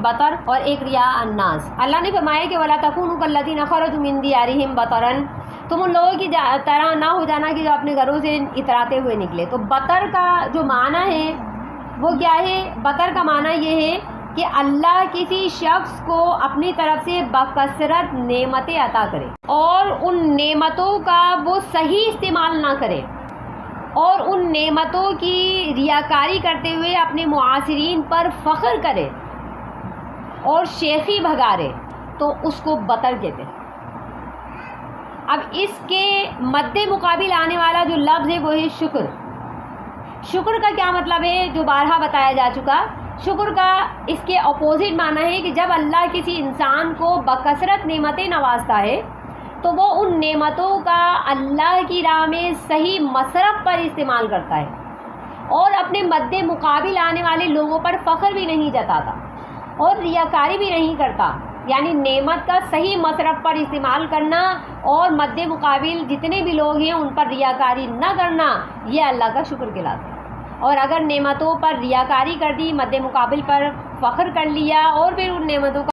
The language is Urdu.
بطر اور ایک ریا الناس۔ اللہ نے فرمایا کہ وَلَا تَكُونُوا كَالَّذِينَ خَرَجُوا مِن دِيَارِهِمْ بَطَرًا، تم ان لوگوں کی طرح نہ ہو جانا کہ جو اپنے گھروں سے اتراتے ہوئے نکلے۔ تو بطر کا جو معنی ہے وہ کیا ہے؟ بطر کا معنی یہ ہے کہ اللہ کسی شخص کو اپنی طرف سے بکثرت نعمتیں عطا کرے اور ان نعمتوں کا وہ صحیح استعمال نہ کرے اور ان نعمتوں کی ریاکاری کرتے ہوئے اپنے معاصرین پر فخر کرے اور شیخی بھگارے، تو اس کو بطر کہتے ہیں۔ اب اس کے مد مقابل آنے والا جو لفظ ہے وہ ہے شکر۔ شکر کا کیا مطلب ہے؟ جو بارہا بتایا جا چکا۔ شکر کا اس کے اپوزٹ معنی ہے کہ جب اللہ کسی انسان کو بکثرت نعمتیں نوازتا ہے تو وہ ان نعمتوں کا اللہ کی راہ میں صحیح مصرف پر استعمال کرتا ہے اور اپنے مد مقابل آنے والے لوگوں پر فخر بھی نہیں جتاتا اور ریاکاری بھی نہیں کرتا، یعنی نعمت کا صحیح مصرف پر استعمال کرنا اور مد مقابل جتنے بھی لوگ ہیں ان پر ریاکاری نہ کرنا، یہ اللہ کا شکر کہلاتا ہے۔ اور اگر نعمتوں پر ریاکاری کر دی، مد مقابل پر فخر کر لیا اور پھر ان نعمتوں کا